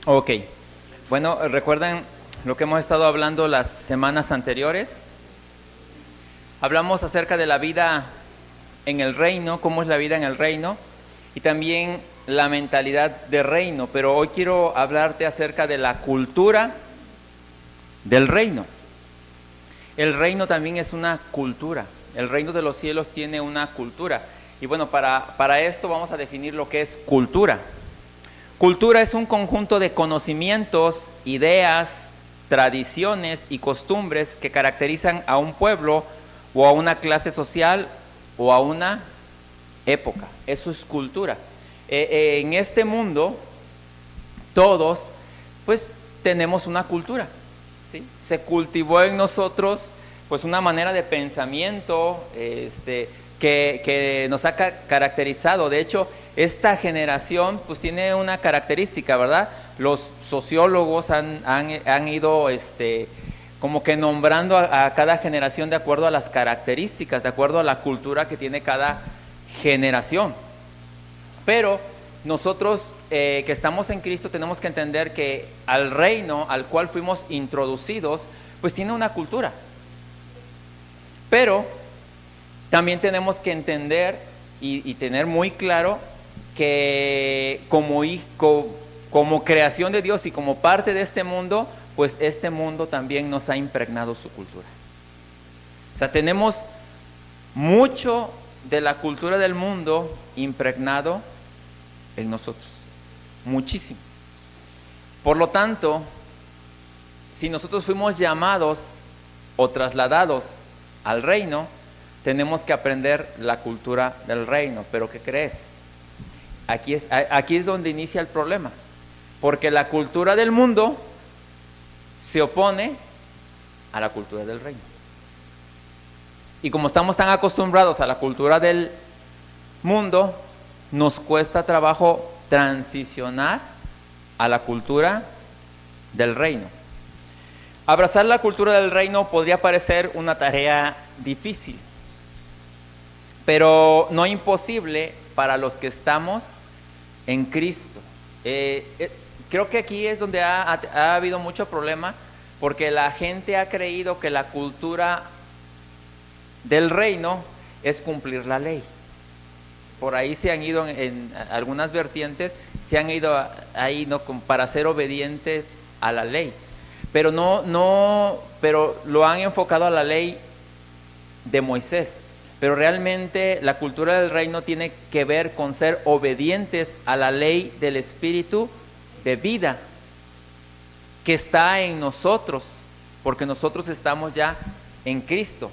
Ok, bueno, ¿recuerdan lo que hemos estado hablando las semanas anteriores? Hablamos acerca de la vida en el reino, cómo es la vida en el reino, y también la mentalidad de reino, pero hoy quiero hablarte acerca de la cultura del reino. El reino también es una cultura, el reino de los cielos tiene una cultura, y bueno, para esto vamos a definir lo que es cultura. Cultura es un conjunto de conocimientos, ideas, tradiciones y costumbres que caracterizan a un pueblo o a una clase social o a una época. Eso es cultura. En este mundo, todos, pues, tenemos una cultura, ¿sí? Se cultivó en nosotros, pues, una manera de pensamiento, que nos ha caracterizado. De hecho, esta generación pues tiene una característica, ¿verdad? Los sociólogos han ido como que nombrando a cada generación de acuerdo a las características, de acuerdo a la cultura que tiene cada generación. Pero nosotros que estamos en Cristo tenemos que entender que al reino al cual fuimos introducidos pues tiene una cultura. Pero también tenemos que entender y tener muy claro que como creación de Dios y como parte de este mundo, pues este mundo también nos ha impregnado su cultura. O sea, tenemos mucho de la cultura del mundo impregnado en nosotros, muchísimo. Por lo tanto, si nosotros fuimos llamados o trasladados al reino, tenemos que aprender la cultura del reino. Pero ¿qué crees? Aquí es donde inicia el problema, porque la cultura del mundo se opone a la cultura del reino. Y como estamos tan acostumbrados a la cultura del mundo, nos cuesta trabajo transicionar a la cultura del reino. Abrazar la cultura del reino podría parecer una tarea difícil, pero no imposible para los que estamos en Cristo. Creo que aquí es donde ha habido mucho problema, porque la gente ha creído que la cultura del reino es cumplir la ley. Por ahí se han ido en algunas vertientes, se han ido ahí, ¿no?, para ser obedientes a la ley, pero pero lo han enfocado a la ley de Moisés. Pero realmente la cultura del reino tiene que ver con ser obedientes a la ley del Espíritu de vida que está en nosotros, porque nosotros estamos ya en Cristo.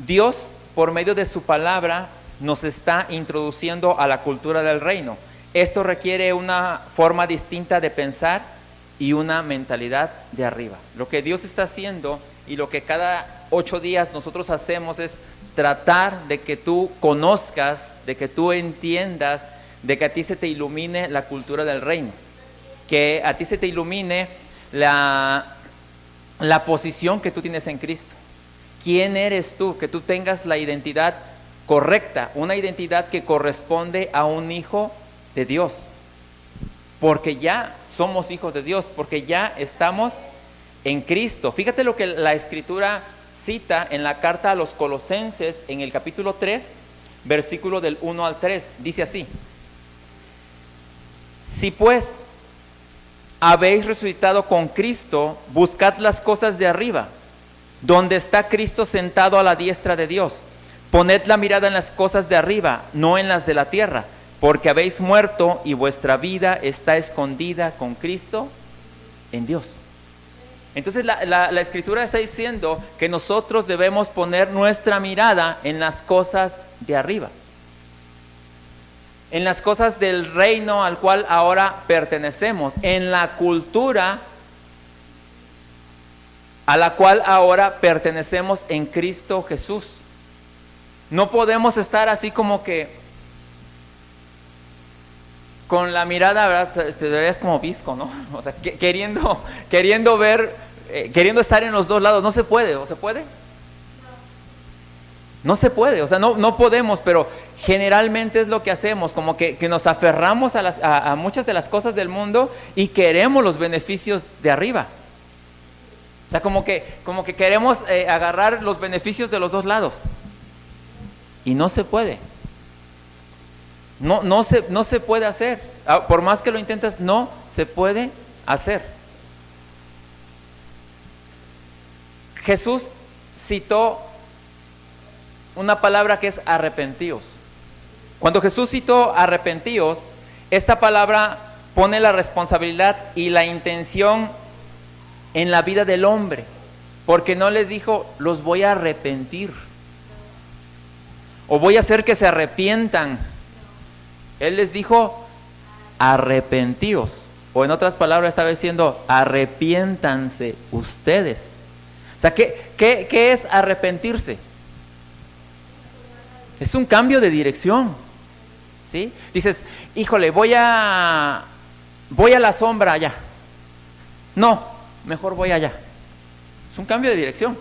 Dios, por medio de su palabra, nos está introduciendo a la cultura del reino. Esto requiere una forma distinta de pensar y una mentalidad de arriba. Lo que Dios está haciendo y lo que cada 8 días nosotros hacemos es tratar de que tú conozcas, de que tú entiendas, de que a ti se te ilumine la cultura del reino, que a ti se te ilumine la posición que tú tienes en Cristo. ¿Quién eres tú? Que tú tengas la identidad correcta, una identidad que corresponde a un hijo de Dios, porque ya somos hijos de Dios, porque ya estamos en Cristo. Fíjate lo que la Escritura cita en la carta a los Colosenses, en el capítulo 3, versículo del 1 al 3, dice así: si pues habéis resucitado con Cristo, buscad las cosas de arriba, donde está Cristo sentado a la diestra de Dios. Poned la mirada en las cosas de arriba, no en las de la tierra, porque habéis muerto y vuestra vida está escondida con Cristo en Dios. Entonces la Escritura está diciendo que nosotros debemos poner nuestra mirada en las cosas de arriba, en las cosas del reino al cual ahora pertenecemos, en la cultura a la cual ahora pertenecemos en Cristo Jesús. No podemos estar así como que con la mirada, ¿verdad? Te verías como visco, ¿no? O sea, queriendo ver, queriendo estar en los dos lados. No se puede, ¿o se puede? No se puede, o sea, no podemos, pero generalmente es lo que hacemos, como que nos aferramos a muchas de las cosas del mundo y queremos los beneficios de arriba. O sea, como que queremos agarrar los beneficios de los dos lados. Y no se puede. No se puede hacer. Por más que lo intentas, no se puede hacer. Jesús citó una palabra que es arrepentíos. Cuando Jesús citó arrepentíos, esta palabra pone la responsabilidad y la intención en la vida del hombre, porque no les dijo, los voy a arrepentir o voy a hacer que se arrepientan. Él les dijo, arrepentíos, o en otras palabras estaba diciendo, arrepiéntanse ustedes. O sea, ¿qué es arrepentirse? Es un cambio de dirección, ¿sí? Dices, híjole, voy a la sombra allá. No, mejor voy allá. Es un cambio de dirección.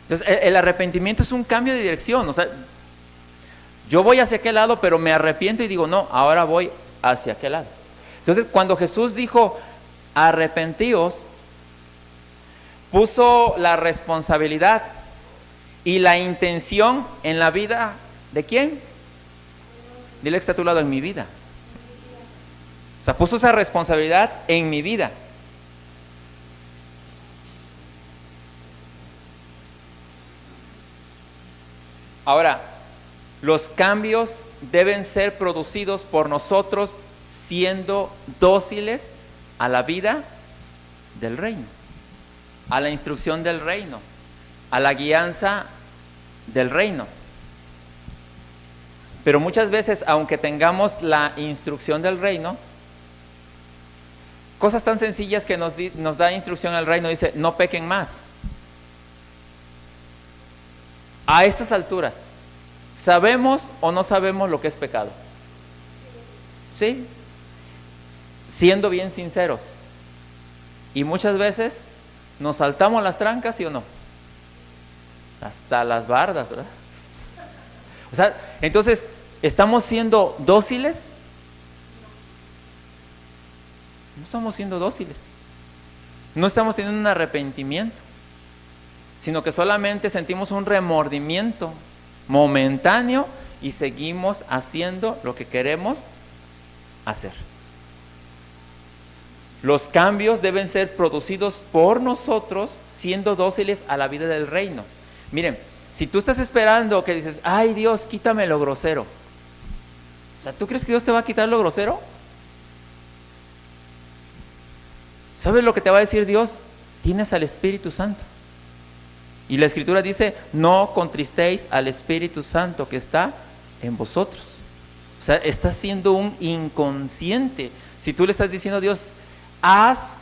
Entonces, el arrepentimiento es un cambio de dirección. O sea, yo voy hacia aquel lado, pero me arrepiento y digo, no, ahora voy hacia aquel lado. Entonces, cuando Jesús dijo, arrepentíos, puso la responsabilidad y la intención en la vida ¿de quién? Dile que está a tu lado, en mi vida. O sea, puso esa responsabilidad en mi vida. Ahora, los cambios deben ser producidos por nosotros siendo dóciles a la vida del reino, a la instrucción del reino, a la guianza del reino. Pero muchas veces, aunque tengamos la instrucción del reino, cosas tan sencillas que nos da instrucción el reino, dice, no pequen más. A estas alturas, ¿sabemos o no sabemos lo que es pecado? ¿Sí? Siendo bien sinceros. Y muchas veces nos saltamos las trancas, ¿sí o no? Hasta las bardas, ¿verdad? O sea, entonces, ¿estamos siendo dóciles? No estamos siendo dóciles. No estamos teniendo un arrepentimiento, sino que solamente sentimos un remordimiento momentáneo y seguimos haciendo lo que queremos hacer. Los cambios deben ser producidos por nosotros siendo dóciles a la vida del reino. Miren, si tú estás esperando que dices, ay Dios, quítame lo grosero. O sea, ¿tú crees que Dios te va a quitar lo grosero? ¿Sabes lo que te va a decir Dios? Tienes al Espíritu Santo. Y la Escritura dice, no contristéis al Espíritu Santo que está en vosotros. O sea, estás siendo un inconsciente. Si tú le estás diciendo a Dios, haz.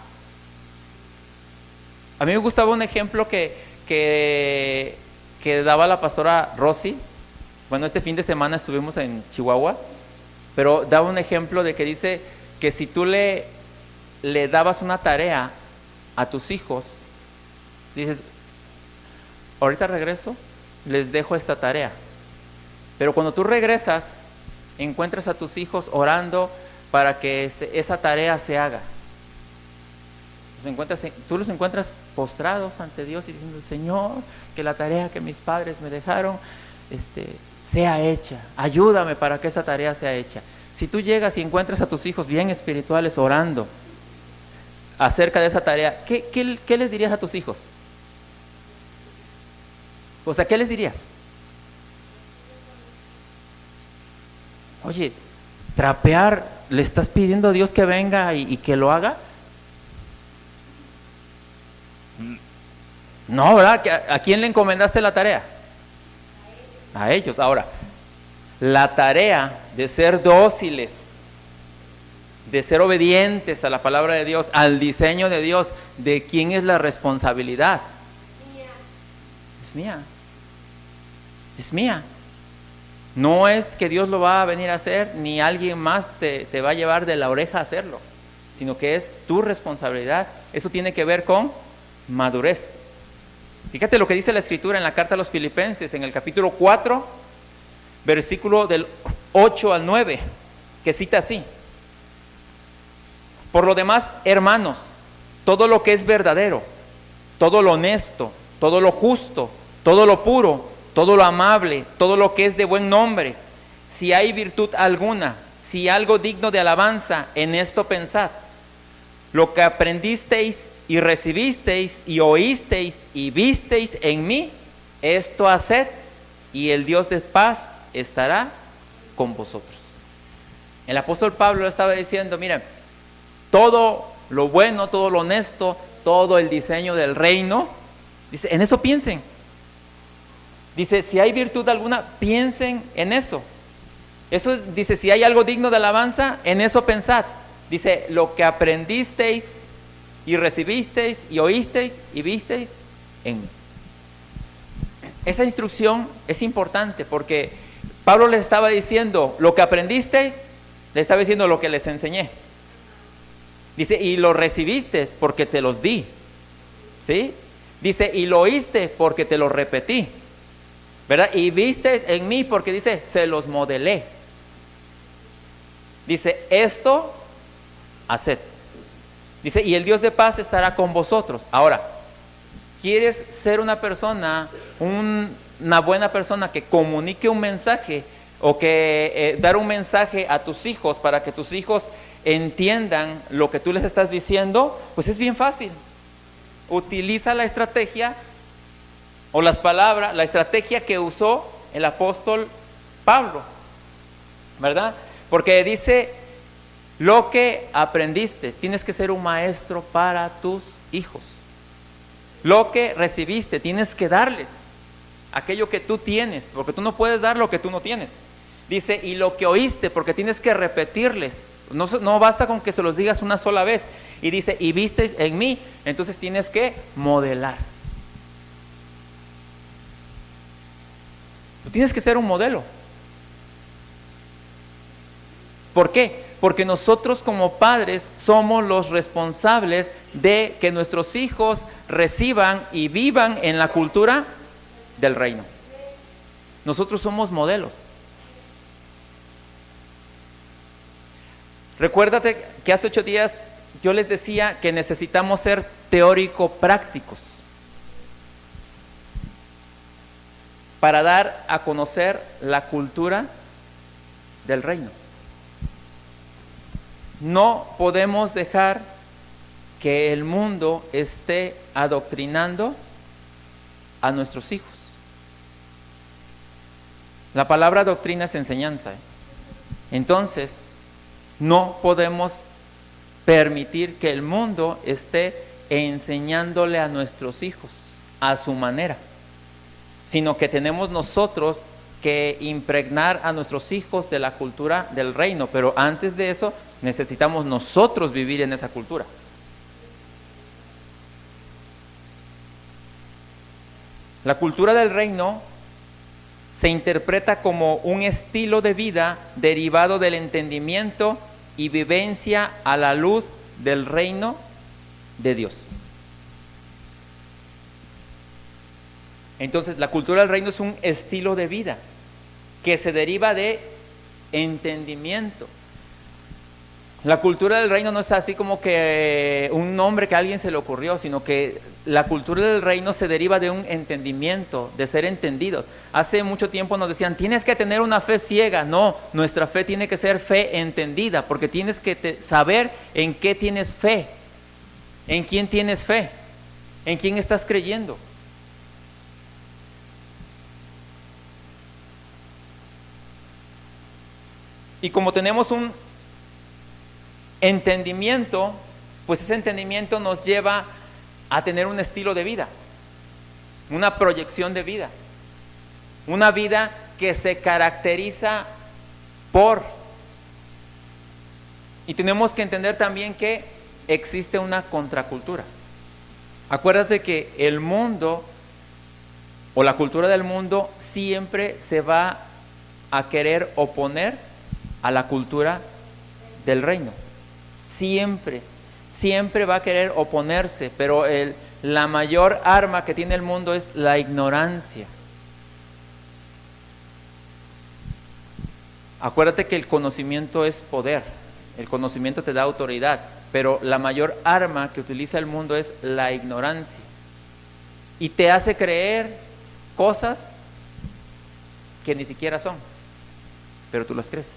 A mí me gustaba un ejemplo que daba la pastora Rosy. Bueno, este fin de semana estuvimos en Chihuahua, pero daba un ejemplo de que dice que si tú le dabas una tarea a tus hijos, dices, ahorita regreso, les dejo esta tarea. Pero cuando tú regresas, encuentras a tus hijos orando para que esa tarea se haga. Tú los encuentras postrados ante Dios y diciendo, Señor, que la tarea que mis padres me dejaron sea hecha. Ayúdame para que esa tarea sea hecha. Si tú llegas y encuentras a tus hijos bien espirituales orando acerca de esa tarea, ¿qué les dirías a tus hijos? O sea, ¿qué les dirías? Oye, trapear, ¿le estás pidiendo a Dios que venga y que lo haga? No, ¿verdad? ¿A quién le encomendaste la tarea? A ellos. Ahora, la tarea de ser dóciles, de ser obedientes a la palabra de Dios, al diseño de Dios, ¿de quién es la responsabilidad? Es mía. Es mía. No es que Dios lo va a venir a hacer, ni alguien más te va a llevar de la oreja a hacerlo, sino que es tu responsabilidad. Eso tiene que ver con madurez. Fíjate lo que dice la Escritura en la carta a los Filipenses, en el capítulo 4, versículo del 8 al 9, que cita así: por lo demás, hermanos, todo lo que es verdadero, todo lo honesto, todo lo justo, todo lo puro, todo lo amable, todo lo que es de buen nombre, si hay virtud alguna, si algo digno de alabanza, en esto pensad. Lo que aprendisteis y recibisteis y oísteis y visteis en mí, esto haced, y el Dios de paz estará con vosotros. El apóstol Pablo estaba diciendo, miren, todo lo bueno, todo lo honesto, todo el diseño del reino, dice, en eso piensen. Dice, si hay virtud alguna, piensen en eso. Eso dice, si hay algo digno de alabanza, en eso pensad. Dice, lo que aprendisteis y recibisteis y oísteis y visteis en mí. Esa instrucción es importante porque Pablo les estaba diciendo, lo que aprendisteis, les estaba diciendo lo que les enseñé. Dice, y lo recibiste porque te los di. ¿Sí? Dice, y lo oíste porque te lo repetí. ¿Verdad? Y viste en mí porque dice, se los modelé. Dice, esto haced. Dice, y el Dios de paz estará con vosotros. Ahora, ¿quieres ser una persona, una buena persona que comunique un mensaje o que dar un mensaje a tus hijos para que tus hijos entiendan lo que tú les estás diciendo? Pues es bien fácil. Utiliza la estrategia o las palabras, la estrategia que usó el apóstol Pablo, ¿verdad? Porque dice, lo que aprendiste, tienes que ser un maestro para tus hijos. Lo que recibiste, tienes que darles aquello que tú tienes, porque tú no puedes dar lo que tú no tienes. Dice, y lo que oíste, porque tienes que repetirles. No basta con que se los digas una sola vez. Y dice, y visteis en mí, entonces tienes que modelar. Tú tienes que ser un modelo. ¿Por qué? Porque nosotros como padres somos los responsables de que nuestros hijos reciban y vivan en la cultura del reino. Nosotros somos modelos. Recuérdate que hace 8 días yo les decía que necesitamos ser teórico-prácticos para dar a conocer la cultura del reino. No podemos dejar que el mundo esté adoctrinando a nuestros hijos. La palabra doctrina es enseñanza. Entonces, no podemos permitir que el mundo esté enseñándole a nuestros hijos a su manera, sino que tenemos nosotros que impregnar a nuestros hijos de la cultura del reino, pero antes de eso necesitamos nosotros vivir en esa cultura. La cultura del reino se interpreta como un estilo de vida derivado del entendimiento y vivencia a la luz del reino de Dios. Entonces, la cultura del reino es un estilo de vida que se deriva de entendimiento. La cultura del reino no es así como que un nombre que a alguien se le ocurrió, sino que la cultura del reino se deriva de un entendimiento, de ser entendidos. Hace mucho tiempo nos decían, tienes que tener una fe ciega. No, nuestra fe tiene que ser fe entendida, porque tienes que saber en qué tienes fe, en quién tienes fe, en quién estás creyendo. Y como tenemos un entendimiento, pues ese entendimiento nos lleva a tener un estilo de vida, una proyección de vida, una vida que se caracteriza por. Y tenemos que entender también que existe una contracultura. Acuérdate que el mundo o la cultura del mundo siempre se va a querer oponer a la cultura del reino. Siempre va a querer oponerse, pero la mayor arma que tiene el mundo es la ignorancia. Acuérdate que el conocimiento es poder, el conocimiento te da autoridad, pero la mayor arma que utiliza el mundo es la ignorancia. Y te hace creer cosas que ni siquiera son, pero tú las crees.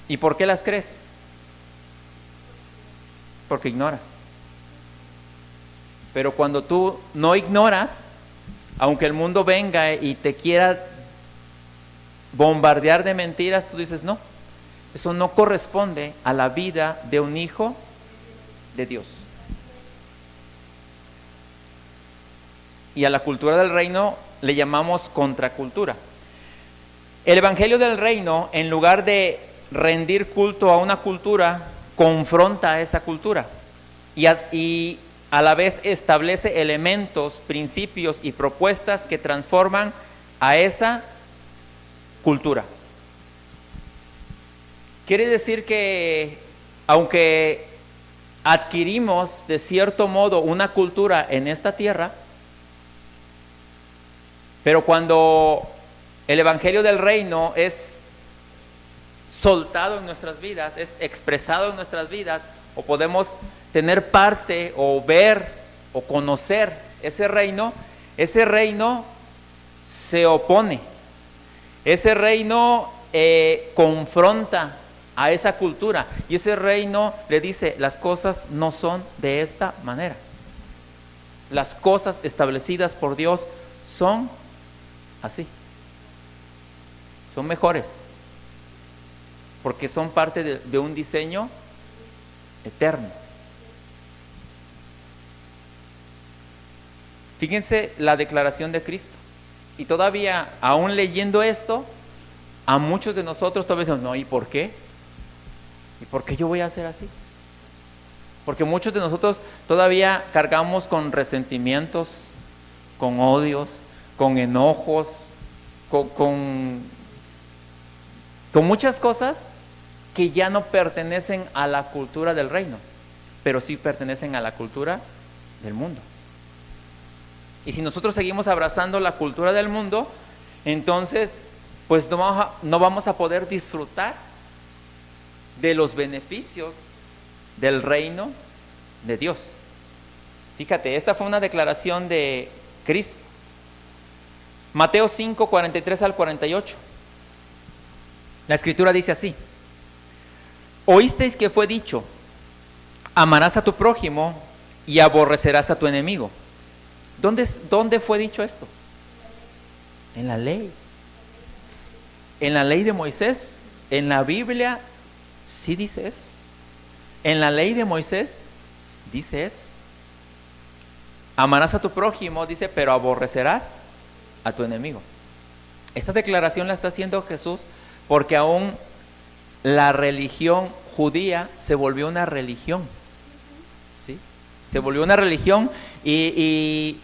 ¿Y por qué las crees? Porque ignoras. Pero cuando tú no ignoras, aunque el mundo venga y te quiera bombardear de mentiras, tú dices, no, eso no corresponde a la vida de un hijo de Dios. Y a la cultura del reino le llamamos contracultura. El evangelio del reino, en lugar de rendir culto a una cultura, confronta a esa cultura y a la vez establece elementos, principios y propuestas que transforman a esa cultura. Quiere decir que aunque adquirimos de cierto modo una cultura en esta tierra, pero cuando el evangelio del reino es soltado en nuestras vidas, es expresado en nuestras vidas, o podemos tener parte o ver o conocer ese reino se opone, ese reino confronta a esa cultura, y ese reino le dice, las cosas no son de esta manera, las cosas establecidas por Dios son así, son mejores, porque son parte de un diseño eterno. Fíjense la declaración de Cristo. Y todavía, aún leyendo esto, a muchos de nosotros todavía decimos, no, ¿y por qué? ¿Y por qué yo voy a hacer así? Porque muchos de nosotros todavía cargamos con resentimientos, con odios, con enojos, con muchas cosas que ya no pertenecen a la cultura del reino, pero sí pertenecen a la cultura del mundo. Y si nosotros seguimos abrazando la cultura del mundo, entonces pues no vamos a poder disfrutar de los beneficios del reino de Dios. Fíjate, esta fue una declaración de Cristo. Mateo 5, 43 al 48. La escritura dice así: oísteis que fue dicho, amarás a tu prójimo y aborrecerás a tu enemigo. ¿Dónde fue dicho esto? En la ley. En la ley de Moisés. En la Biblia sí dice eso. En la ley de Moisés dice eso. Amarás a tu prójimo, dice, pero aborrecerás a tu enemigo. Esta declaración la está haciendo Jesús porque aún la religión judía se volvió una religión, ¿sí? Se volvió una religión y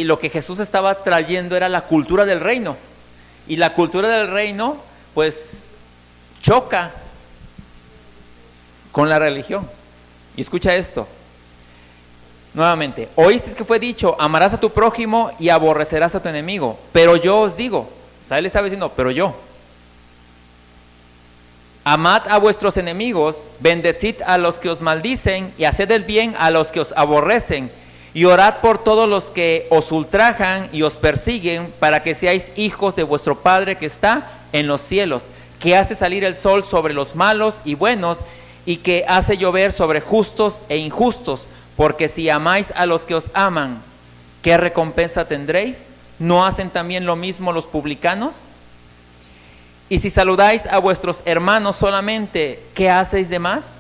lo que Jesús estaba trayendo era la cultura del reino. Y la cultura del reino, pues, choca con la religión. Y escucha esto. Nuevamente, oíste que fue dicho, amarás a tu prójimo y aborrecerás a tu enemigo. Pero yo os digo, o sea, él estaba diciendo, pero yo. Amad a vuestros enemigos, bendecid a los que os maldicen y haced el bien a los que os aborrecen. Y orad por todos los que os ultrajan y os persiguen, para que seáis hijos de vuestro Padre que está en los cielos, que hace salir el sol sobre los malos y buenos, y que hace llover sobre justos e injustos. Porque si amáis a los que os aman, ¿qué recompensa tendréis? ¿No hacen también lo mismo los publicanos? Y si saludáis a vuestros hermanos solamente, ¿qué hacéis de más?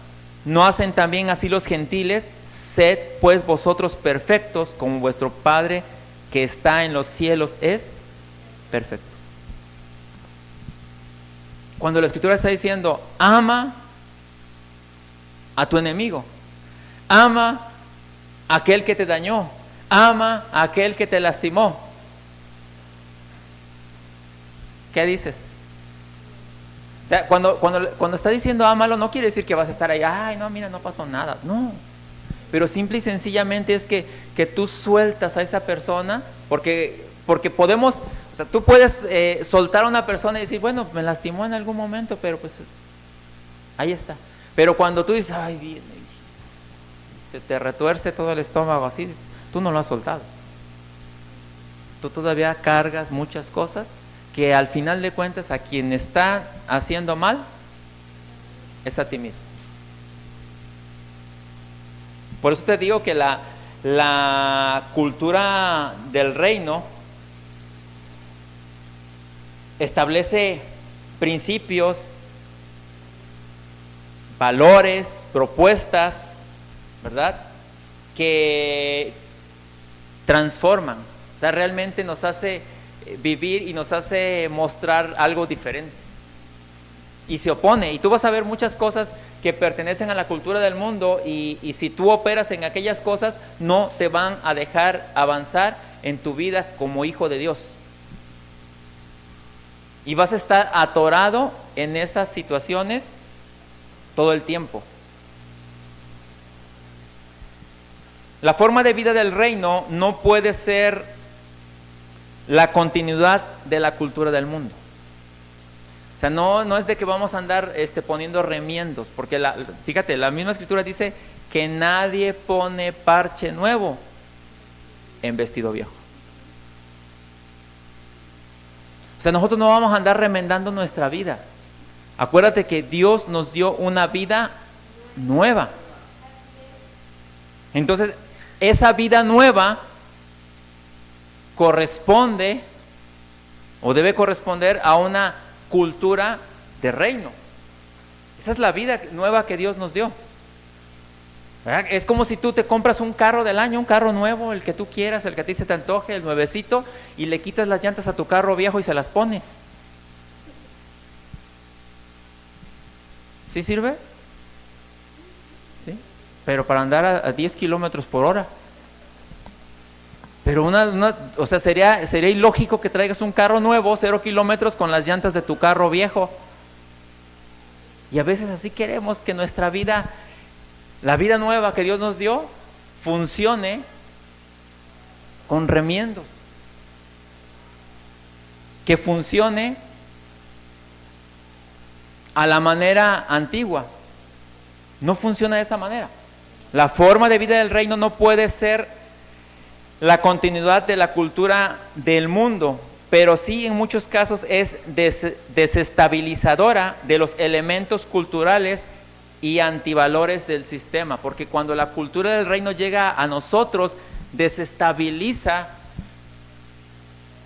¿No hacen también así los gentiles? Sed pues vosotros perfectos, como vuestro Padre que está en los cielos es perfecto. Cuando la Escritura está diciendo, ama a tu enemigo, ama a aquel que te dañó, ama a aquel que te lastimó, ¿qué dices? O sea, cuando está diciendo ámalo, no quiere decir que vas a estar ahí, ay, no, mira, no pasó nada. No, pero simple y sencillamente es que tú sueltas a esa persona, porque podemos, o sea, tú puedes soltar a una persona y decir, bueno, me lastimó en algún momento, pero pues ahí está. Pero cuando tú dices, ay, viene, se te retuerce todo el estómago así, tú no lo has soltado. Tú todavía cargas muchas cosas que al final de cuentas a quien está haciendo mal es a ti mismo. Por eso te digo que la cultura del reino establece principios, valores, propuestas, ¿verdad?, que transforman. O sea, realmente nos hace vivir y nos hace mostrar algo diferente. Y se opone, y tú vas a ver muchas cosas que pertenecen a la cultura del mundo y si tú operas en aquellas cosas, no te van a dejar avanzar en tu vida como hijo de Dios. Y vas a estar atorado en esas situaciones todo el tiempo. La forma de vida del reino no puede ser la continuidad de la cultura del mundo. O sea, no es de que vamos a andar poniendo remiendos, porque fíjate, la misma escritura dice que nadie pone parche nuevo en vestido viejo. O sea, nosotros no vamos a andar remendando nuestra vida. Acuérdate que Dios nos dio una vida nueva. Entonces, esa vida nueva corresponde o debe corresponder a una cultura de reino. Esa es la vida nueva que Dios nos dio, ¿verdad? Es como si tú te compras un carro del año, un carro nuevo, el que tú quieras, el que a ti se te antoje, el nuevecito, y le quitas las llantas a tu carro viejo y se las pones. ¿Sí sirve? Sí, pero para andar a 10 kilómetros por hora. Pero o sea, sería ilógico que traigas un carro nuevo, 0 kilómetros, con las llantas de tu carro viejo. Y a veces así queremos que nuestra vida, la vida nueva que Dios nos dio, funcione con remiendos. Que funcione a la manera antigua. No funciona de esa manera. La forma de vida del reino no puede ser la continuidad de la cultura del mundo, pero sí en muchos casos es desestabilizadora de los elementos culturales y antivalores del sistema, porque cuando la cultura del reino llega a nosotros, desestabiliza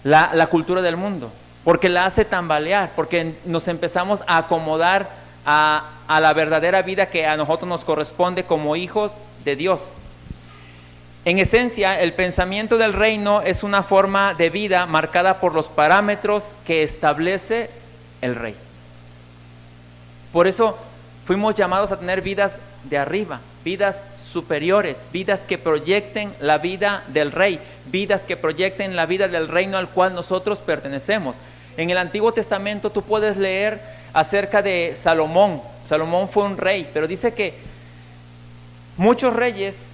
la cultura del mundo, porque la hace tambalear, porque nos empezamos a acomodar a la verdadera vida que a nosotros nos corresponde como hijos de Dios. En esencia, el pensamiento del reino es una forma de vida marcada por los parámetros que establece el rey. Por eso fuimos llamados a tener vidas de arriba, vidas superiores, vidas que proyecten la vida del rey, vidas que proyecten la vida del reino al cual nosotros pertenecemos. En el Antiguo Testamento tú puedes leer acerca de Salomón. Salomón fue un rey, pero dice que muchos reyes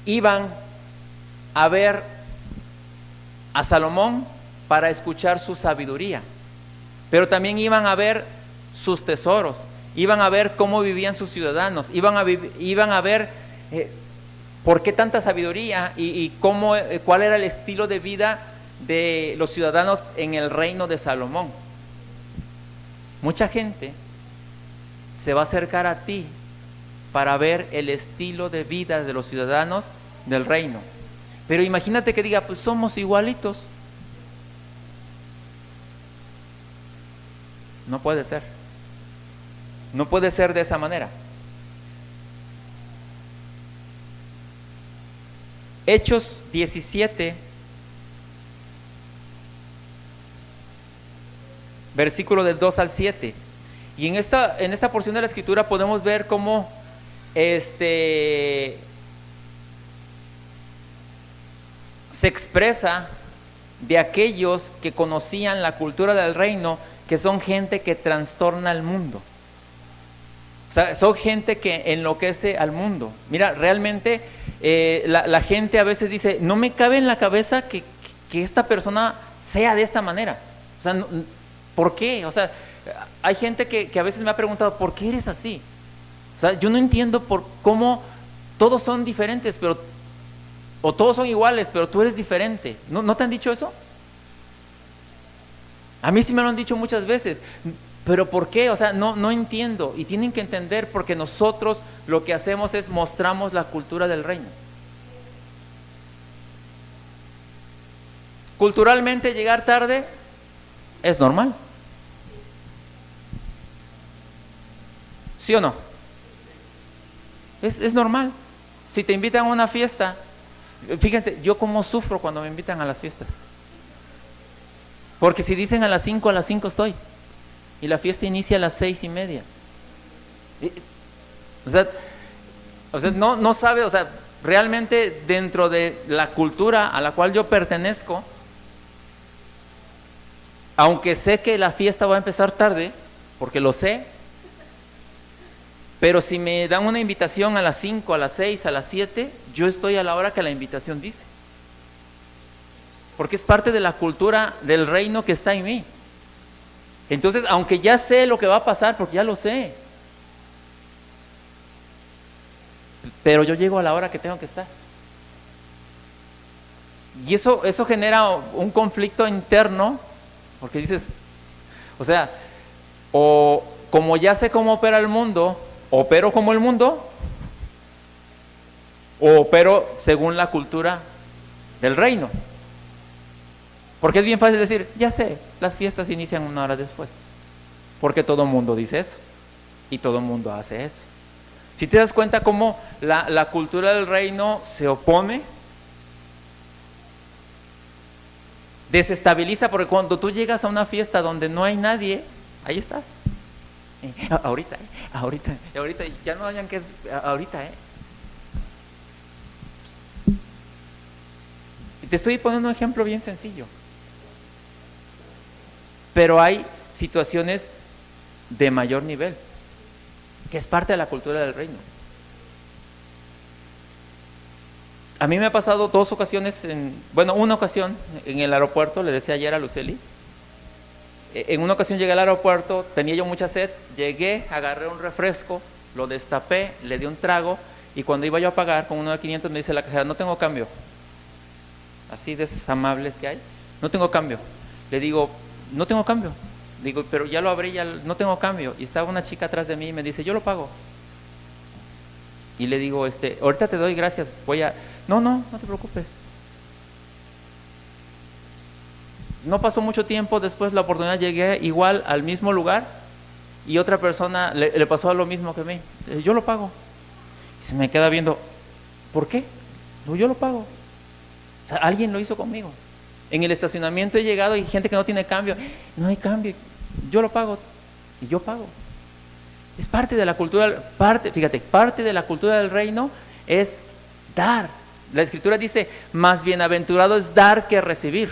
iban a ver a Salomón para escuchar su sabiduría, pero también iban a ver sus tesoros, iban a ver cómo vivían sus ciudadanos, iban a ver por qué tanta sabiduría y cuál era el estilo de vida de los ciudadanos en el reino de Salomón. Mucha gente se va a acercar a ti para ver el estilo de vida de los ciudadanos del reino. Pero imagínate que diga, pues somos igualitos. No puede ser. No puede ser de esa manera. Hechos 17, versículo del 2 al 7. Y en esta porción de la escritura podemos ver cómo se expresa de aquellos que conocían la cultura del reino, que son gente que trastorna el mundo. O sea, son gente que enloquece al mundo. Mira, realmente la gente a veces dice, no me cabe en la cabeza que esta persona sea de esta manera. O sea, ¿por qué? O sea, hay gente que a veces me ha preguntado, ¿por qué eres así? O sea, yo no entiendo por cómo todos son diferentes, o todos son iguales, pero tú eres diferente. ¿No te han dicho eso? A mí sí me lo han dicho muchas veces. ¿Pero por qué? O sea, no entiendo. Y tienen que entender, porque nosotros lo que hacemos es mostramos la cultura del reino. Culturalmente llegar tarde es normal. ¿Sí o no? Es normal. Si te invitan a una fiesta, fíjense, yo cómo sufro cuando me invitan a las fiestas. Porque si dicen a las 5 estoy. Y la fiesta inicia a las 6:30. O sea, no sabe, o sea, realmente dentro de la cultura a la cual yo pertenezco, aunque sé que la fiesta va a empezar tarde, porque lo sé, pero si me dan una invitación a las 5, a las 6, a las 7, yo estoy a la hora que la invitación dice. Porque es parte de la cultura del reino que está en mí. Entonces, aunque ya sé lo que va a pasar, porque ya lo sé, pero yo llego a la hora que tengo que estar. Y eso genera un conflicto interno, porque dices, o sea, o como ya sé cómo opera el mundo, opero como el mundo, o opero según la cultura del reino. Porque es bien fácil decir, ya sé, las fiestas inician 1 hora después, porque todo el mundo dice eso, y todo el mundo hace eso. Si te das cuenta cómo la cultura del reino se opone, desestabiliza, porque cuando tú llegas a una fiesta donde no hay nadie, ahí estás. Ahorita, ya no hayan que, ahorita, Te estoy poniendo un ejemplo bien sencillo. Pero hay situaciones de mayor nivel, que es parte de la cultura del reino. A mí me ha pasado 2 ocasiones, una ocasión en el aeropuerto, le decía ayer a Luceli, en una ocasión llegué al aeropuerto, tenía yo mucha sed, llegué, agarré un refresco, lo destapé, le di un trago, y cuando iba yo a pagar con uno de 500 me dice la cajera, no tengo cambio. Así de esos amables que hay, no tengo cambio. Le digo, no tengo cambio. Digo, pero ya lo abrí, ya no tengo cambio. Y estaba una chica atrás de mí y me dice, yo lo pago. Y le digo, ahorita te doy, gracias, no te preocupes. No pasó mucho tiempo, después la oportunidad llegué igual al mismo lugar y otra persona le pasó lo mismo que a mí. Yo lo pago. Y se me queda viendo, ¿por qué? No, yo lo pago. O sea, alguien lo hizo conmigo. En el estacionamiento he llegado y hay gente que no tiene cambio. No hay cambio, yo lo pago y yo pago. Es parte de la cultura, parte de la cultura del reino es dar. La escritura dice, más bienaventurado es dar que recibir.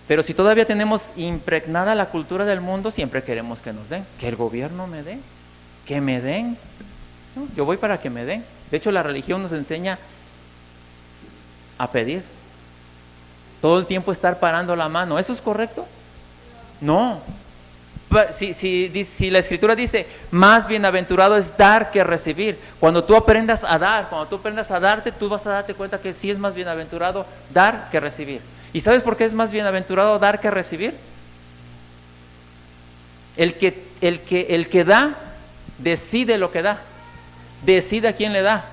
Pero si todavía tenemos impregnada la cultura del mundo, siempre queremos que nos den, que el gobierno me dé, que me den. No, yo voy para que me den. De hecho, la religión nos enseña a pedir. Todo el tiempo estar parando la mano. ¿Eso es correcto? No. Si la escritura dice, más bienaventurado es dar que recibir. Cuando tú aprendas a dar, cuando tú aprendas a darte, tú vas a darte cuenta que sí es más bienaventurado dar que recibir. ¿Y sabes por qué es más bienaventurado dar que recibir? El que da, decide lo que da. Decide a quién le da.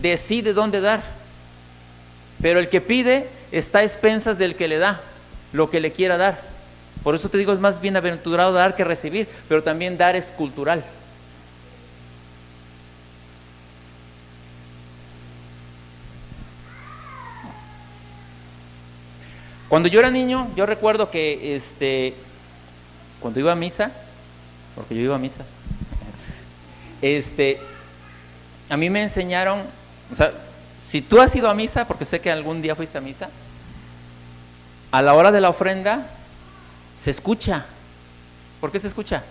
Decide dónde dar. Pero el que pide está a expensas del que le da lo que le quiera dar. Por eso te digo, es más bienaventurado dar que recibir, pero también dar es cultural. Cuando yo era niño, yo recuerdo que cuando iba a misa, porque yo iba a misa, a mí me enseñaron, o sea, si tú has ido a misa, porque sé que algún día fuiste a misa, a la hora de la ofrenda se escucha. ¿Por qué se escucha?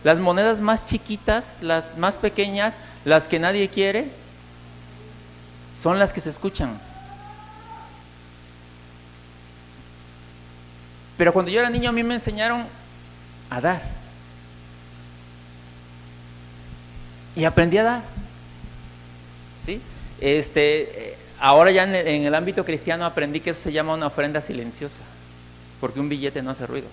las monedas más chiquitas, las más pequeñas, las que nadie quiere, son las que se escuchan. Pero cuando yo era niño a mí me enseñaron a dar. Y aprendí a dar. ¿Sí? Ahora ya en el ámbito cristiano aprendí que eso se llama una ofrenda silenciosa, porque un billete no hace ruido.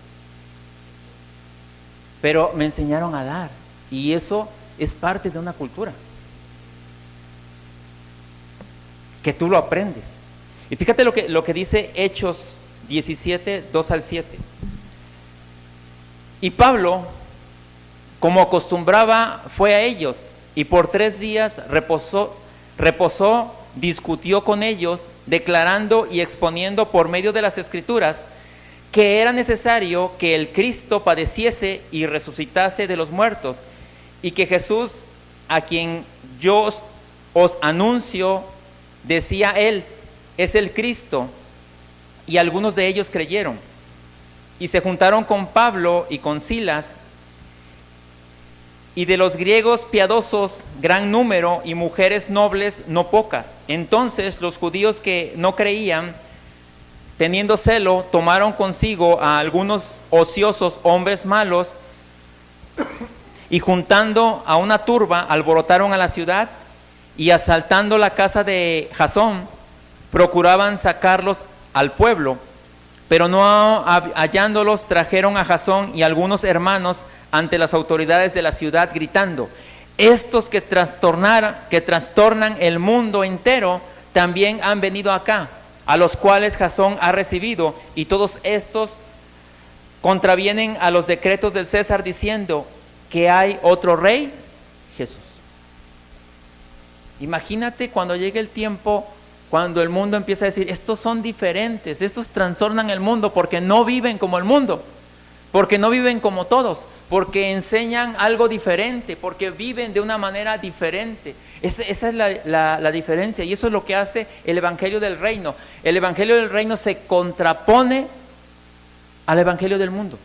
Pero me enseñaron a dar, y eso es parte de una cultura, que tú lo aprendes. Y fíjate lo que dice Hechos 17, 2 al 7. Y Pablo, como acostumbraba, fue a ellos, y por 3 días reposó, discutió con ellos, declarando y exponiendo por medio de las Escrituras que era necesario que el Cristo padeciese y resucitase de los muertos, y que Jesús, a quien yo os anuncio, decía él, es el Cristo. Y algunos de ellos creyeron, y se juntaron con Pablo y con Silas, y de los griegos piadosos gran número, y mujeres nobles no pocas. Entonces los judíos que no creían, teniendo celo, tomaron consigo a algunos ociosos hombres malos, y juntando a una turba, alborotaron a la ciudad, y asaltando la casa de Jasón, procuraban sacarlos al pueblo. Pero no hallándolos, trajeron a Jasón y algunos hermanos ante las autoridades de la ciudad, gritando: estos que trastornan el mundo entero, también han venido acá, a los cuales Jasón ha recibido, y todos estos contravienen a los decretos del César, diciendo que hay otro rey, Jesús. Imagínate cuando llegue el tiempo, cuando el mundo empieza a decir, estos son diferentes, estos trastornan el mundo porque no viven como el mundo, porque no viven como todos, porque enseñan algo diferente, porque viven de una manera diferente. Esa es la diferencia, y eso es lo que hace el Evangelio del Reino. El Evangelio del Reino se contrapone al Evangelio del mundo,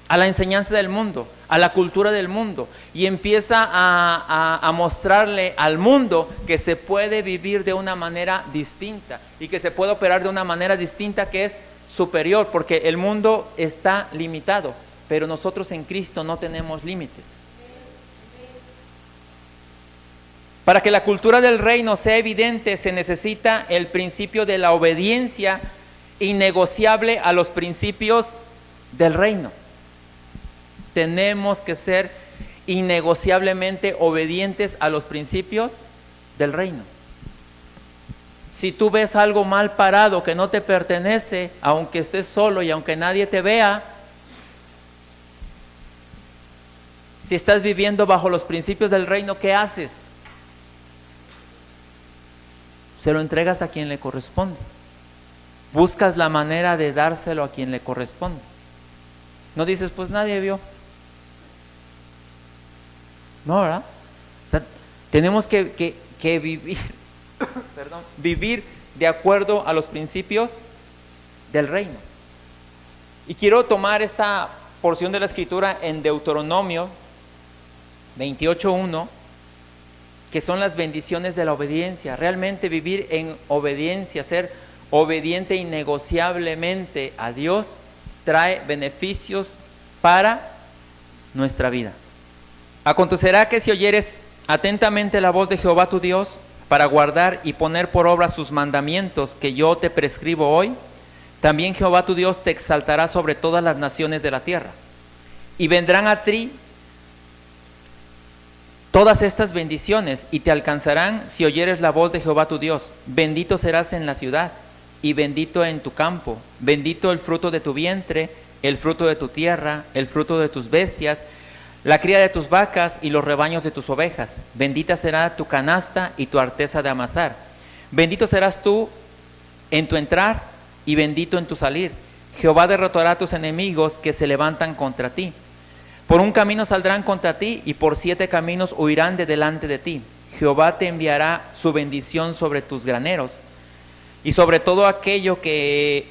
a la enseñanza del mundo, a la cultura del mundo, y empieza a mostrarle al mundo que se puede vivir de una manera distinta, y que se puede operar de una manera distinta que es superior, porque el mundo está limitado, pero nosotros en Cristo no tenemos límites. Para que la cultura del reino sea evidente, se necesita el principio de la obediencia innegociable a los principios del reino. Tenemos que ser innegociablemente obedientes a los principios del reino. Si tú ves algo mal parado que no te pertenece, aunque estés solo y aunque nadie te vea, si estás viviendo bajo los principios del reino, ¿qué haces? Se lo entregas a quien le corresponde. Buscas la manera de dárselo a quien le corresponde. No dices, pues nadie vio. No, ¿verdad? O sea, tenemos que vivir, vivir de acuerdo a los principios del reino. Y quiero tomar esta porción de la Escritura en Deuteronomio 28:1, que son las bendiciones de la obediencia. Realmente vivir en obediencia, ser obediente innegociablemente a Dios, trae beneficios para nuestra vida. Acontecerá que si oyeres atentamente la voz de Jehová tu Dios, para guardar y poner por obra sus mandamientos que yo te prescribo hoy, también Jehová tu Dios te exaltará sobre todas las naciones de la tierra. Y vendrán a ti todas estas bendiciones, y te alcanzarán si oyeres la voz de Jehová tu Dios. Bendito serás en la ciudad, y bendito en tu campo. Bendito el fruto de tu vientre, el fruto de tu tierra, el fruto de tus bestias, la cría de tus vacas y los rebaños de tus ovejas. Bendita será tu canasta y tu arteza de amasar. Bendito serás tú en tu entrar y bendito en tu salir. Jehová derrotará a tus enemigos que se levantan contra ti. Por un camino saldrán contra ti, y por 7 caminos huirán de delante de ti. Jehová te enviará su bendición sobre tus graneros, y sobre todo aquello que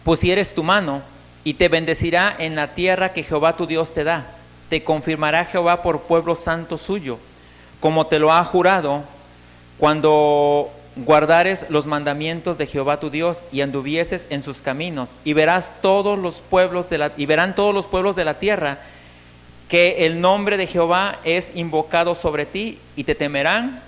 pusieres tu mano, y te bendecirá en la tierra que Jehová tu Dios te da. te confirmará Jehová por pueblo santo suyo, como te lo ha jurado, cuando guardares los mandamientos de Jehová tu Dios y anduvieses en sus caminos, y verán todos los pueblos de la tierra que el nombre de Jehová es invocado sobre ti, y te temerán,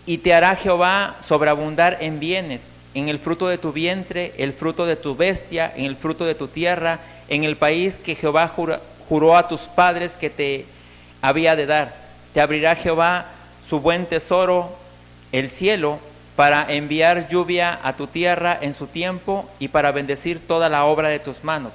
y te hará Jehová sobreabundar en bienes, en el fruto de tu vientre, el fruto de tu bestia, en el fruto de tu tierra, en el país que Jehová juró a tus padres que te había de dar. Te abrirá Jehová su buen tesoro, el cielo, para enviar lluvia a tu tierra en su tiempo y para bendecir toda la obra de tus manos.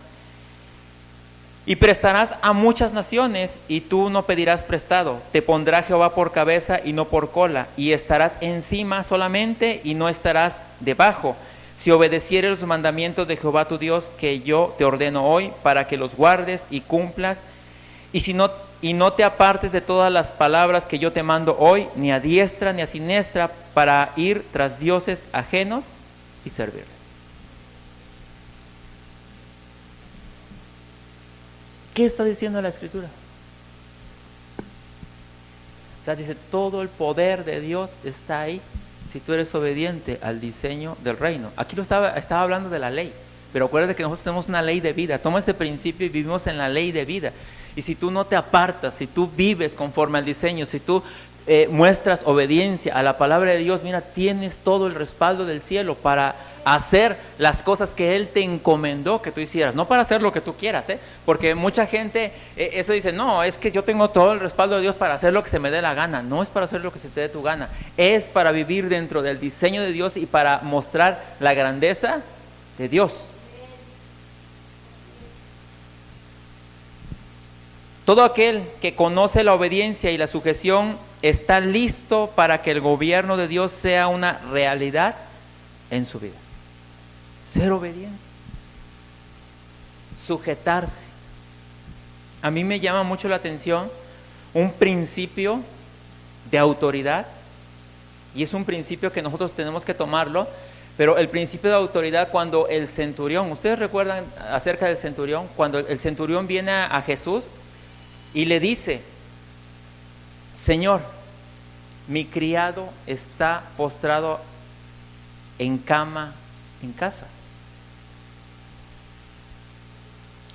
Y prestarás a muchas naciones y tú no pedirás prestado. Te pondrá Jehová por cabeza y no por cola, y estarás encima solamente y no estarás debajo, si obedecieres los mandamientos de Jehová tu Dios que yo te ordeno hoy, para que los guardes y cumplas, y no te apartes de todas las palabras que yo te mando hoy, ni a diestra ni a siniestra, para ir tras dioses ajenos y servirles. ¿Qué está diciendo la Escritura? O sea, dice, todo el poder de Dios está ahí si tú eres obediente al diseño del reino. Aquí estaba hablando de la ley, pero acuérdate que nosotros tenemos una ley de vida. Toma ese principio y vivimos en la ley de vida. Y si tú no te apartas, si tú vives conforme al diseño, si tú muestras obediencia a la palabra de Dios, mira, tienes todo el respaldo del cielo para hacer las cosas que Él te encomendó que tú hicieras, no para hacer lo que tú quieras, porque mucha gente eso dice, no, es que yo tengo todo el respaldo de Dios para hacer lo que se me dé la gana. No es para hacer lo que se te dé tu gana, es para vivir dentro del diseño de Dios y para mostrar la grandeza de Dios. Todo aquel que conoce la obediencia y la sujeción está listo para que el gobierno de Dios sea una realidad en su vida. Ser obediente, sujetarse. A mí me llama mucho la atención un principio de autoridad, y es un principio que nosotros tenemos que tomarlo, pero el principio de autoridad, cuando el centurión, ¿ustedes recuerdan acerca del centurión? Cuando el centurión viene a Jesús y le dice, Señor, mi criado está postrado en cama en casa.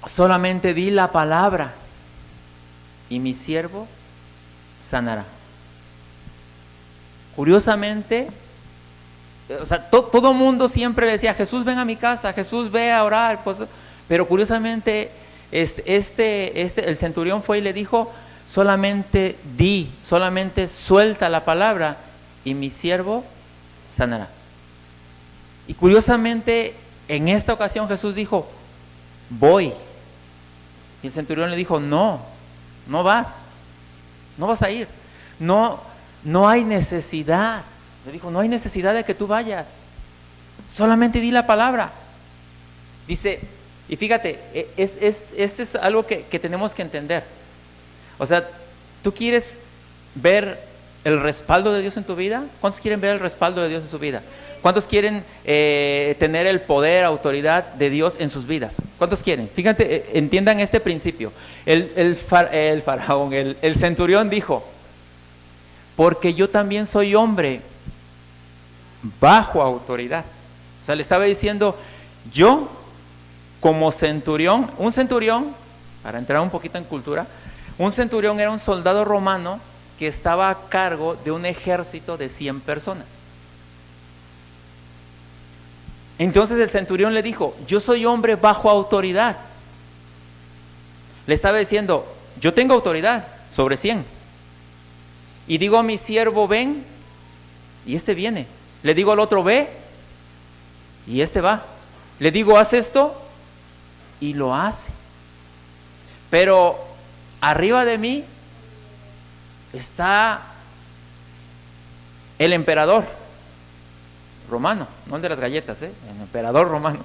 Solamente di la palabra y mi siervo sanará. Curiosamente, o sea, todo mundo siempre le decía, Jesús, ven a mi casa, Jesús, ve a orar, pues, pero curiosamente el centurión fue y le dijo, solamente suelta la palabra y mi siervo sanará. Y curiosamente, en esta ocasión Jesús dijo, voy. Y el centurión le dijo, no vas a ir, no hay necesidad. Le dijo, no hay necesidad de que tú vayas, solamente di la palabra. Dice, y fíjate, este es algo que tenemos que entender. O sea, ¿tú quieres ver el respaldo de Dios en tu vida? ¿Cuántos quieren ver el respaldo de Dios en su vida? ¿Cuántos quieren tener el poder, autoridad de Dios en sus vidas? ¿Cuántos quieren? Fíjate, entiendan este principio. El centurión dijo, porque yo también soy hombre bajo autoridad. O sea, le estaba diciendo, yo como centurión, un centurión, para entrar un poquito en cultura, un centurión era un soldado romano que estaba a cargo de un ejército de 100 personas. Entonces el centurión le dijo, yo soy hombre bajo autoridad. Le estaba diciendo, yo tengo autoridad sobre 100. Y digo a mi siervo, ven, y este viene. Le digo al otro, ve, y este va. Le digo, haz esto, y lo hace. Pero arriba de mí está el emperador romano, no el de las galletas, el emperador romano.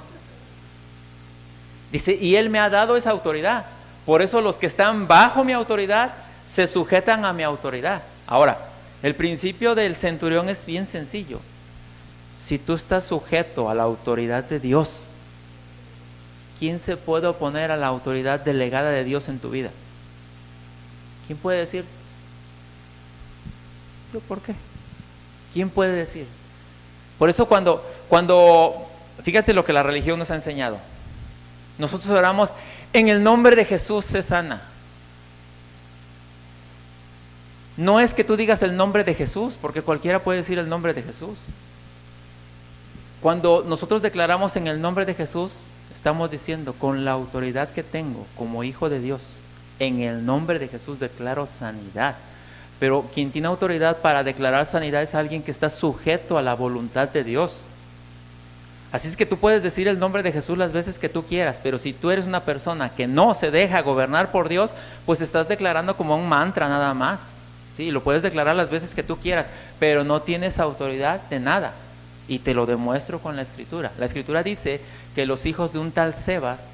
Dice, y él me ha dado esa autoridad. Por eso los que están bajo mi autoridad se sujetan a mi autoridad. Ahora, el principio del centurión es bien sencillo. Si tú estás sujeto a la autoridad de Dios, ¿quién se puede oponer a la autoridad delegada de Dios en tu vida? ¿Quién puede decir? ¿Yo por qué? ¿Quién puede decir? Por eso fíjate lo que la religión nos ha enseñado. Nosotros oramos, en el nombre de Jesús se sana. No es que tú digas el nombre de Jesús, porque cualquiera puede decir el nombre de Jesús. Cuando nosotros declaramos en el nombre de Jesús, estamos diciendo, con la autoridad que tengo como hijo de Dios, en el nombre de Jesús declaro sanidad. Pero quien tiene autoridad para declarar sanidad es alguien que está sujeto a la voluntad de Dios. Así es que tú puedes decir el nombre de Jesús las veces que tú quieras, pero si tú eres una persona que no se deja gobernar por Dios, pues estás declarando como un mantra nada más. Sí, lo puedes declarar las veces que tú quieras, pero no tienes autoridad de nada. Y te lo demuestro con la Escritura. La Escritura dice que los hijos de un tal Sebas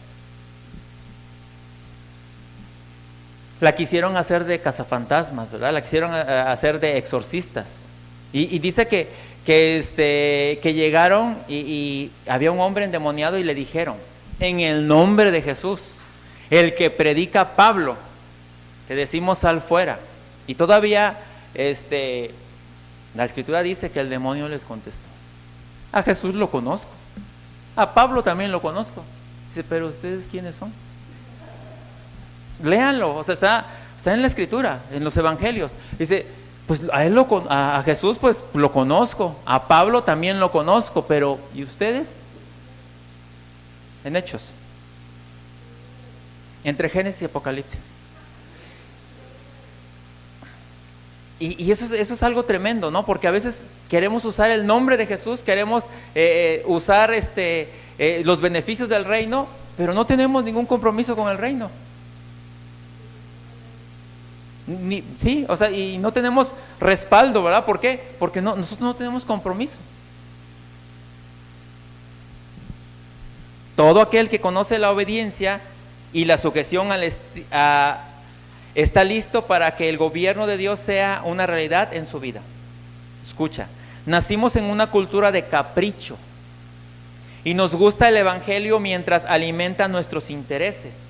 la quisieron hacer de cazafantasmas, ¿verdad? La quisieron hacer de exorcistas. Y dice que llegaron y había un hombre endemoniado y le dijeron, en el nombre de Jesús, el que predica Pablo, te decimos sal fuera. Y todavía la Escritura dice que el demonio les contestó, a Jesús lo conozco, a Pablo también lo conozco. Dice, pero ¿ustedes quiénes son? Léanlo, o sea, está en la Escritura, en los Evangelios. Dice, pues a Jesús pues lo conozco, a Pablo también lo conozco, pero ¿y ustedes? En Hechos, entre Génesis y Apocalipsis. Y eso es algo tremendo, ¿no? Porque a veces queremos usar el nombre de Jesús, queremos usar los beneficios del reino, pero no tenemos ningún compromiso con el reino. Sí, o sea, y no tenemos respaldo, ¿verdad? ¿Por qué? Porque nosotros no tenemos compromiso. Todo aquel que conoce la obediencia y la sujeción está listo para que el gobierno de Dios sea una realidad en su vida. Escucha, nacimos en una cultura de capricho y nos gusta el evangelio mientras alimenta nuestros intereses.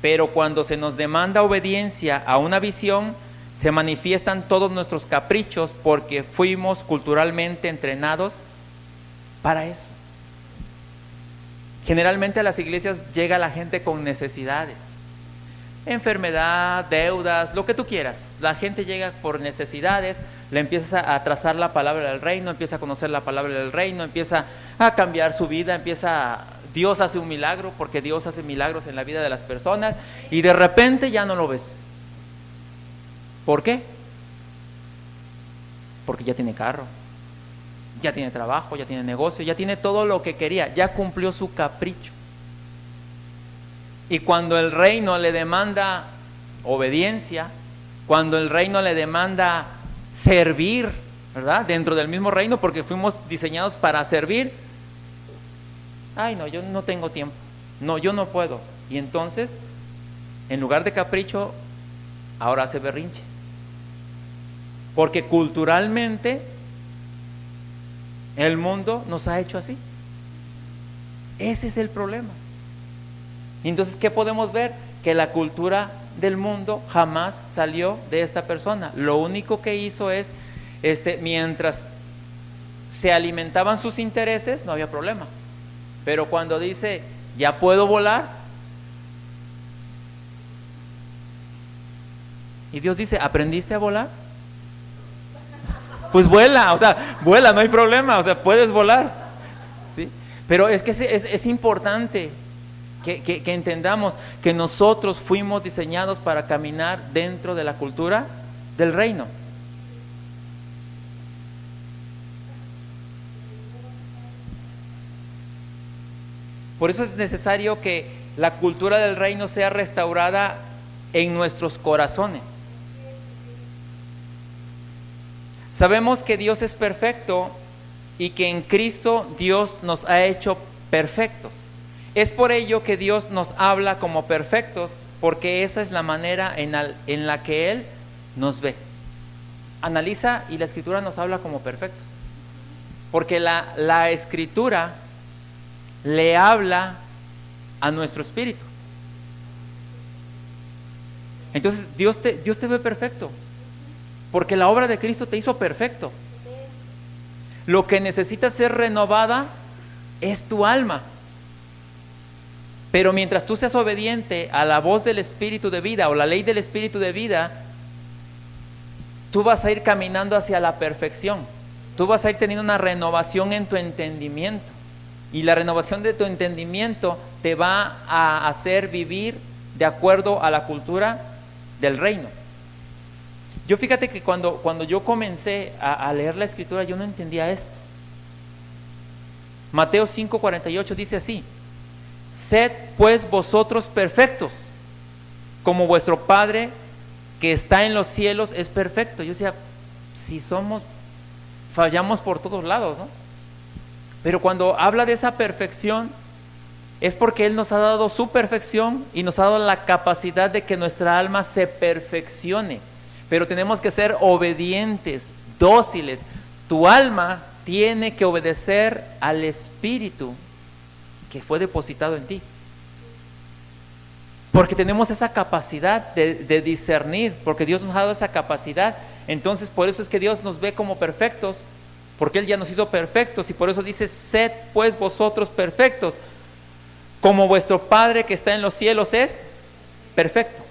Pero cuando se nos demanda obediencia a una visión, se manifiestan todos nuestros caprichos porque fuimos culturalmente entrenados para eso. Generalmente a las iglesias llega la gente con necesidades, enfermedad, deudas, lo que tú quieras. La gente llega por necesidades, le empiezas a trazar la palabra del reino, empieza a conocer la palabra del reino, empieza a cambiar su vida, Dios hace un milagro, porque Dios hace milagros en la vida de las personas, y de repente ya no lo ves. ¿Por qué? Porque ya tiene carro, ya tiene trabajo, ya tiene negocio, ya tiene todo lo que quería, ya cumplió su capricho. Y cuando el reino le demanda obediencia, cuando el reino le demanda servir, ¿verdad? Dentro del mismo reino, porque fuimos diseñados para servir. Ay, no, yo no tengo tiempo. No, yo no puedo. Y entonces, en lugar de capricho, ahora hace berrinche. Porque culturalmente, el mundo nos ha hecho así. Ese es el problema. Y entonces, ¿qué podemos ver? Que la cultura del mundo jamás salió de esta persona. Lo único que hizo es, mientras se alimentaban sus intereses, no había problema. Pero cuando dice, ya puedo volar, y Dios dice, ¿aprendiste a volar? Pues vuela, o sea, vuela, no hay problema, o sea, puedes volar, ¿sí? Pero es que es importante que entendamos que nosotros fuimos diseñados para caminar dentro de la cultura del reino. Por eso es necesario que la cultura del reino sea restaurada en nuestros corazones. Sabemos que Dios es perfecto y que en Cristo Dios nos ha hecho perfectos. Es por ello que Dios nos habla como perfectos, porque esa es la manera en la que Él nos ve. Analiza y la Escritura nos habla como perfectos. Porque la Escritura le habla a nuestro espíritu. Entonces Dios te ve perfecto, porque la obra de Cristo te hizo perfecto. Lo que necesita ser renovada es tu alma. Pero mientras tú seas obediente a la voz del Espíritu de vida o la ley del Espíritu de vida, tú vas a ir caminando hacia la perfección. Tú vas a ir teniendo una renovación en tu entendimiento. Y la renovación de tu entendimiento te va a hacer vivir de acuerdo a la cultura del reino. Yo fíjate que cuando yo comencé a leer la Escritura, yo no entendía esto. Mateo 5:48 dice así: sed pues vosotros perfectos, como vuestro Padre que está en los cielos es perfecto. Yo decía, si fallamos por todos lados, ¿no? Pero cuando habla de esa perfección, es porque Él nos ha dado su perfección y nos ha dado la capacidad de que nuestra alma se perfeccione. Pero tenemos que ser obedientes, dóciles. Tu alma tiene que obedecer al Espíritu que fue depositado en ti. Porque tenemos esa capacidad de discernir, porque Dios nos ha dado esa capacidad. Entonces por eso es que Dios nos ve como perfectos, porque Él ya nos hizo perfectos, y por eso dice, sed pues vosotros perfectos, como vuestro Padre que está en los cielos es perfecto.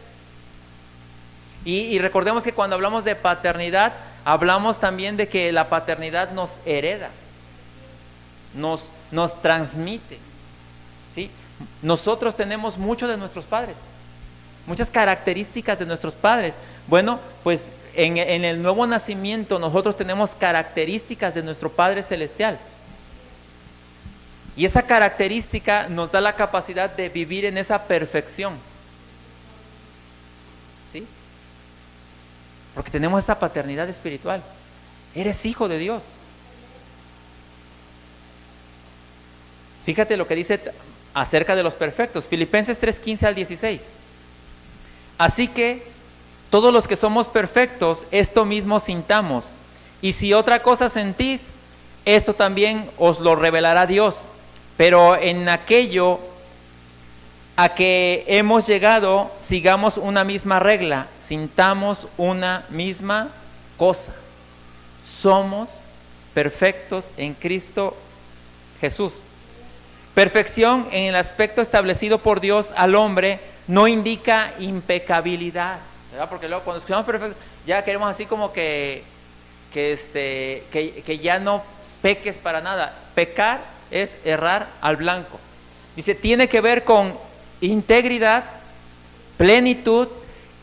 Y recordemos que cuando hablamos de paternidad, hablamos también de que la paternidad nos hereda, nos transmite, ¿sí? Nosotros tenemos mucho de nuestros padres, muchas características de nuestros padres. Bueno, pues en el nuevo nacimiento nosotros tenemos características de nuestro Padre Celestial. Y esa característica nos da la capacidad de vivir en esa perfección, ¿sí? Porque tenemos esa paternidad espiritual. Eres hijo de Dios. Fíjate lo que dice acerca de los perfectos, Filipenses 3:15 al 16. Así que todos los que somos perfectos, esto mismo sintamos, y si otra cosa sentís, esto también os lo revelará Dios. Pero en aquello a que hemos llegado, sigamos una misma regla, sintamos una misma cosa. Somos perfectos en Cristo Jesús. Perfección en el aspecto establecido por Dios al hombre no indica impecabilidad, ¿verdad? Porque luego cuando escuchamos perfecto, ya queremos así como que ya no peques para nada. Pecar es errar al blanco. Dice, tiene que ver con integridad, plenitud,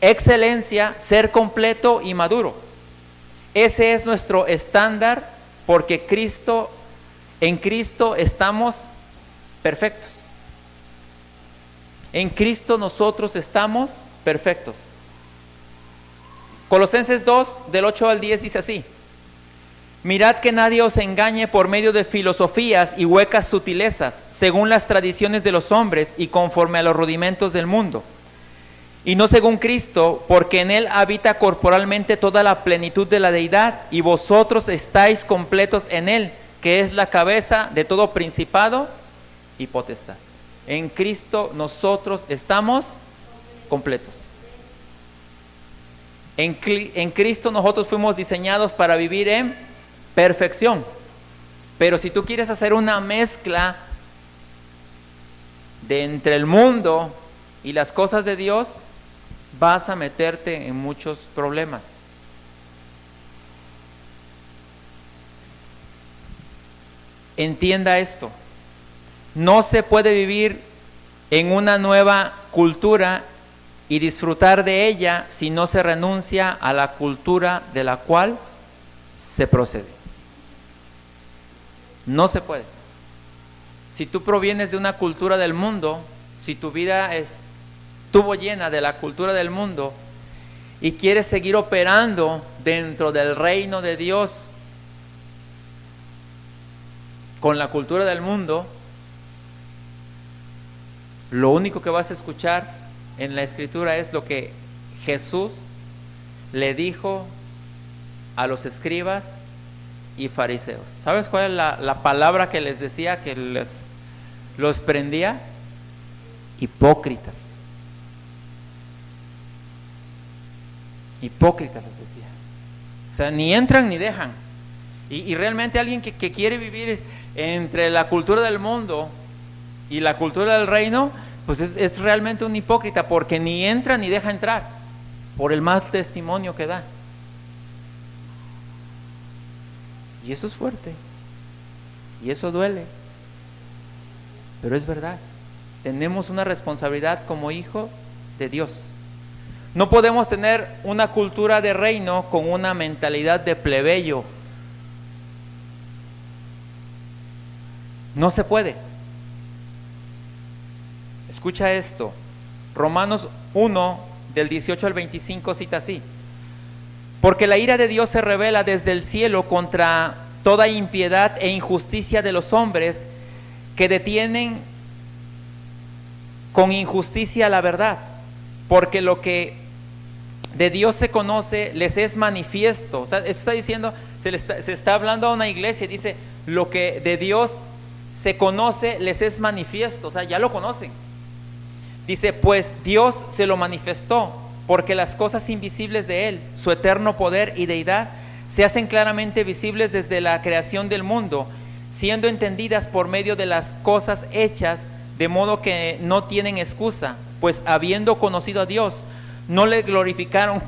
excelencia, ser completo y maduro. Ese es nuestro estándar, porque en Cristo estamos perfectos. En Cristo nosotros estamos perfectos. Colosenses 2, del 8 al 10 dice así: mirad que nadie os engañe por medio de filosofías y huecas sutilezas, según las tradiciones de los hombres y conforme a los rudimentos del mundo, y no según Cristo, porque en Él habita corporalmente toda la plenitud de la deidad, y vosotros estáis completos en Él, que es la cabeza de todo principado y potestad. En Cristo nosotros estamos completos. En Cristo nosotros fuimos diseñados para vivir en perfección. Pero si tú quieres hacer una mezcla de entre el mundo y las cosas de Dios, vas a meterte en muchos problemas. Entienda esto: no se puede vivir en una nueva cultura y disfrutar de ella si no se renuncia a la cultura de la cual se procede. No se puede. Si tú provienes de una cultura del mundo, si tu vida estuvo llena de la cultura del mundo y quieres seguir operando dentro del reino de Dios con la cultura del mundo, lo único que vas a escuchar en la Escritura es lo que Jesús le dijo a los escribas y fariseos. ¿Sabes cuál es la palabra que les decía, que los prendía? Hipócritas. Hipócritas, les decía. O sea, ni entran ni dejan. Y realmente alguien que quiere vivir entre la cultura del mundo y la cultura del reino, pues es realmente un hipócrita, porque ni entra ni deja entrar, por el mal testimonio que da. Y eso es fuerte, y eso duele, pero es verdad. Tenemos una responsabilidad como hijo de Dios. No podemos tener una cultura de reino con una mentalidad de plebeyo. No se puede. Escucha esto. Romanos 1, del 18 al 25 cita así: porque la ira de Dios se revela desde el cielo contra toda impiedad e injusticia de los hombres que detienen con injusticia la verdad, porque lo que de Dios se conoce les es manifiesto. O sea, eso está diciendo, se está hablando a una iglesia, dice, lo que de Dios se conoce les es manifiesto. O sea, ya lo conocen. Dice, pues Dios se lo manifestó, porque las cosas invisibles de Él, su eterno poder y deidad, se hacen claramente visibles desde la creación del mundo, siendo entendidas por medio de las cosas hechas, de modo que no tienen excusa, pues habiendo conocido a Dios, no le glorificaron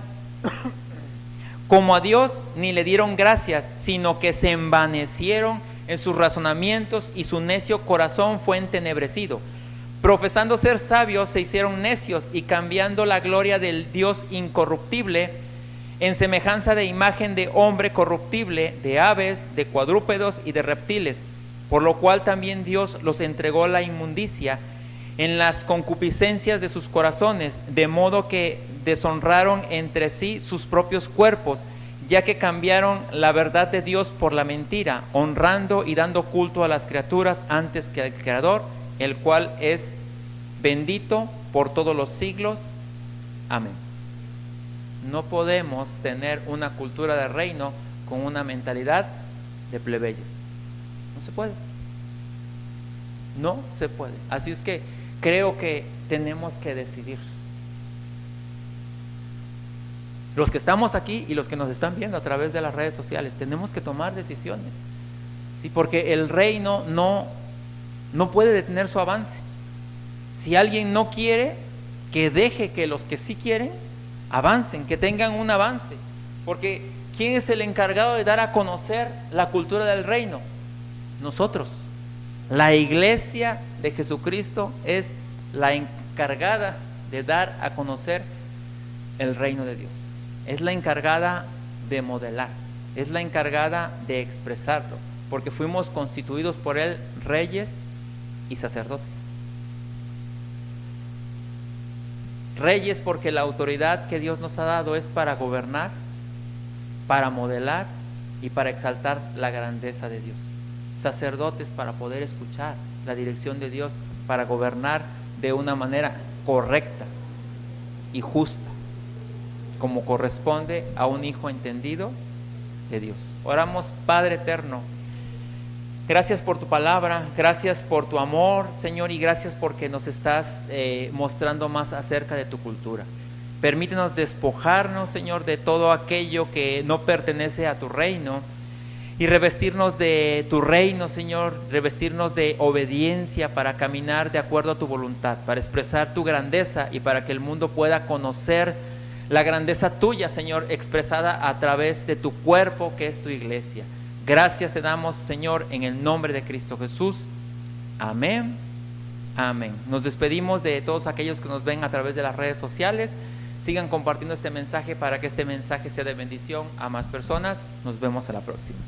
como a Dios, ni le dieron gracias, sino que se envanecieron en sus razonamientos, y su necio corazón fue entenebrecido. Profesando ser sabios, se hicieron necios, y cambiando la gloria del Dios incorruptible en semejanza de imagen de hombre corruptible, de aves, de cuadrúpedos y de reptiles, por lo cual también Dios los entregó a la inmundicia en las concupiscencias de sus corazones, de modo que deshonraron entre sí sus propios cuerpos, ya que cambiaron la verdad de Dios por la mentira, honrando y dando culto a las criaturas antes que al Creador, el cual es bendito por todos los siglos. Amén. No podemos tener una cultura de reino con una mentalidad de plebeyo. No se puede. No se puede. Así es que creo que tenemos que decidir. Los que estamos aquí y los que nos están viendo a través de las redes sociales, tenemos que tomar decisiones. Sí, porque el reino no puede detener su avance. Si alguien no quiere, que deje que los que sí quieren avancen, que tengan un avance. Porque ¿quién es el encargado de dar a conocer la cultura del reino? Nosotros. La iglesia de Jesucristo es la encargada de dar a conocer el reino de Dios. Es la encargada de modelar, es la encargada de expresarlo, porque fuimos constituidos por Él reyes y sacerdotes. Reyes porque la autoridad que Dios nos ha dado es para gobernar, para modelar y para exaltar la grandeza de Dios. Sacerdotes para poder escuchar la dirección de Dios, para gobernar de una manera correcta y justa, como corresponde a un hijo entendido de Dios. Oramos. Padre eterno, gracias por tu palabra, gracias por tu amor, Señor, y gracias porque nos estás mostrando más acerca de tu cultura. Permítenos despojarnos, Señor, de todo aquello que no pertenece a tu reino, y revestirnos de tu reino, Señor, revestirnos de obediencia para caminar de acuerdo a tu voluntad, para expresar tu grandeza y para que el mundo pueda conocer la grandeza tuya, Señor, expresada a través de tu cuerpo que es tu iglesia. Gracias te damos, Señor, en el nombre de Cristo Jesús. Amén. Amén. Nos despedimos de todos aquellos que nos ven a través de las redes sociales. Sigan compartiendo este mensaje para que este mensaje sea de bendición a más personas. Nos vemos a la próxima.